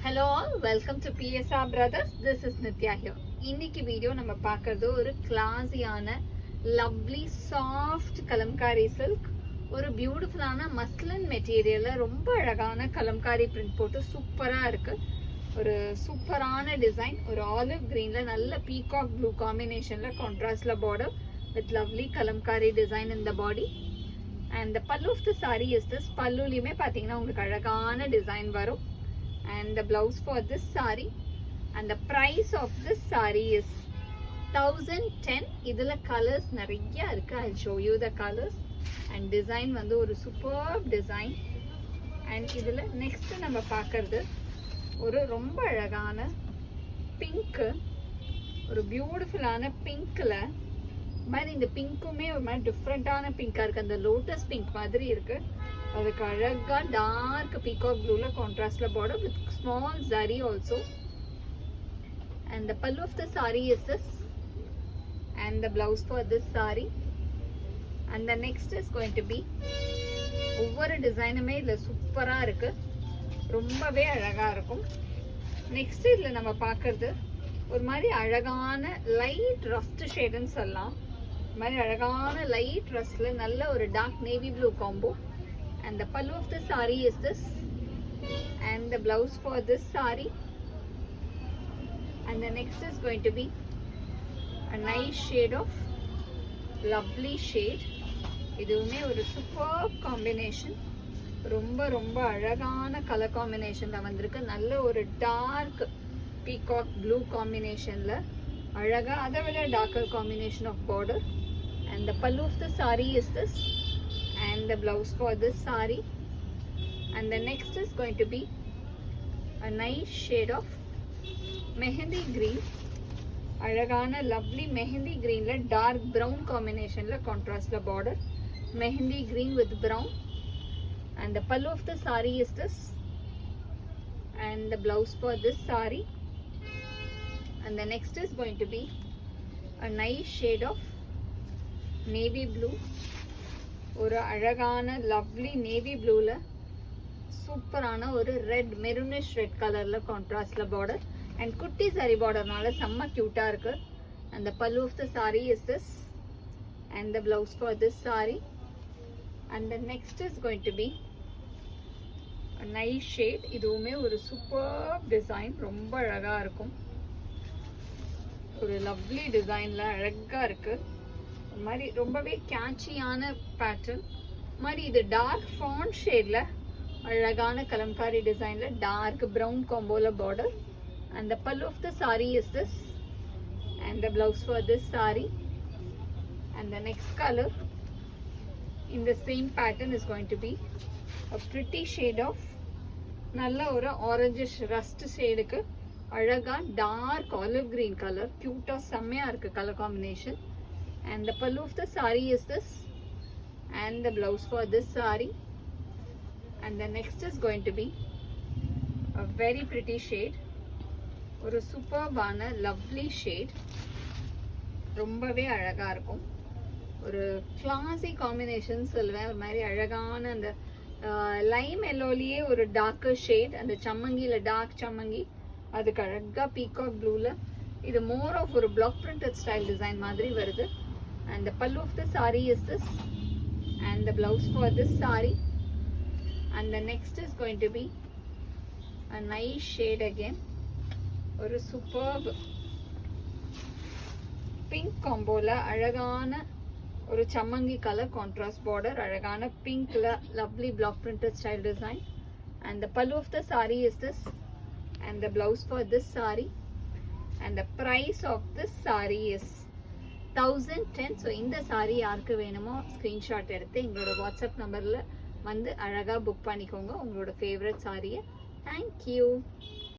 Hello all, welcome to PSR Brothers. This is Nitya here. இன்னைக்கு video நம்ம பார்க்கறது ஒரு கிளாஸியான லவ்லி சாஃப்ட் கலம்காரி சில்க், ஒரு பியூட்டிஃபுல்லான மஸ்லின் மெட்டீரியல்ல ரொம்ப அழகான கலம்காரி பிரிண்ட் போட்டு சூப்பரா இருக்கு. ஒரு சூப்பரான டிசைன், ஒரு ஆலிவ் கிரீன்ல நல்ல பீகாக் ப்ளூ காம்பினேஷன்ல கான்ட்ராஸ்ட்ல border with lovely kalamkari design in the body. And the pallu of the saree is this. பல்லுலயுமே பாத்தீங்கன்னா உங்களுக்கு அழகான டிசைன் வரும். And the blouse for this saree, and the price of this saree is 1010. இதுல colors நிறைய இருக்கு. I'll show you the colors. And design வந்து ஒரு superb design. And இதுல next நம்ம பார்க்கிறது ஒரு ரொம்ப அழகான pink, ஒரு பியூட்டிஃபுல்லான பிங்க்ல மாதிரி, இந்த பிங்க்குமே ஒரு மாதிரி டிஃப்ரெண்டான பிங்கா இருக்கு. அந்த லோட்டஸ் பிங்க் மாதிரி இருக்கு. அதுக்கு அழகா டார்க் பீகாக் ப்ளூல கான்ட்ராஸ்ட்ல border with small zari also. And the pallu of the saree is this, and the blouse for this saree. And the next is going to be, ஒவ்வொரு டிசைனுமே இதுல சூப்பரா இருக்கு, ரொம்பவே அழகா இருக்கும். நெக்ஸ்ட் இதுல நம்ம பார்க்கறது ஒரு மாதிரி அழகான லைட் ரஸ்ட் ஷேடுன்னு சொல்லலாம். மாதிரி அழகான லைட் ரஸ்ட்ல நல்ல ஒரு dark navy blue combo. And the pallu of the saree is this, and the blouse for this saree. And the next is going to be a nice shade of lovely shade. இதுவுமே ஒரு super combination, ரொம்ப ரொம்ப அழகான colour காம்பினேஷன்ல வந்திருக்கு. நல்ல ஒரு dark peacock blue காம்பினேஷன்ல அழகா, அதை விட darker combination of border. And the pallu of the saree is this, and the blouse for this saree. And the next is going to be a nice shade of mehendi green, அழகான lovely mehendi greenல dark brown combinationல contrastல border, mehendi green with brown. And the pallu of the saree is this, and the blouse for this saree. And the next is going to be a nice shade of navy blue, ஒரு அழகான lovely navy ப்ளூல சூப்பரான ஒரு red maroonish red கலர்ல கான்ட்ராஸ்ட்ல border. And குட்டி sorry பார்டர்னால செம்ம கியூட்டா இருக்கு. And the pallu of the saree is this, and the blouse for this saree. And the next is going to be a nice shade. இதுவுமே ஒரு super design, ரொம்ப அழகா இருக்கும். ஒரு லவ்லி டிசைன்ல அழகா இருக்கு. மாதிரி ரொம்பவே கேட்சியான பேட்டர்ன் மாதிரி. இது டார்க் ஃபாண்ட் ஷேட்ல அழகான கலம்காரி டிசைன்ல டார்க் பிரவுன் காம்போல border. And the pallu of the saree is this, and the blouse for this saree. And the next color in the same pattern is going to be a pretty shade of நல்ல ஒரு orangish rust ஷேடுக்கு அழகா dark olive green colour, கியூட்டா செம்மையா இருக்கு colour combination. And the pallu of the saree is this, and the blouse for this saree. And the next is going to be a very pretty shade, ஒரு சூப்பர்பான lovely shade, ரொம்பவே அழகா இருக்கும். ஒரு கிளாசி combination சொல்லுவேன். ஒரு மாதிரி அழகான அந்த லைம் எல்லோலயே ஒரு டார்க்கர் ஷேட், அந்த சம்மங்கில டார்க் சம்மங்கி, அதுக்கு அழகா பீகாக் ப்ளூல இது மோர் ஆஃப் ஒரு பிளாக் பிரிண்டட் ஸ்டைல் டிசைன் மாதிரி வருது. And the pallu of the saree is this, and the blouse for this saree. And the next is going to be a nice shade again, ஒரு superb pink comboல அழகான ஒரு சம்மங்கி colour contrast border, அழகான பிங்க்ல lovely block printed style design. And the pallu of the saree is this, and the blouse for this saree. And the price of this saree is 1010. So இந்த சாரீ யாருக்கு வேணுமோ screenshot எடுத்து எங்களோட WhatsApp நம்பரில் வந்து அழகாக book பண்ணிக்கோங்க உங்களோட ஃபேவரட் சாரியை. தேங்க்யூ.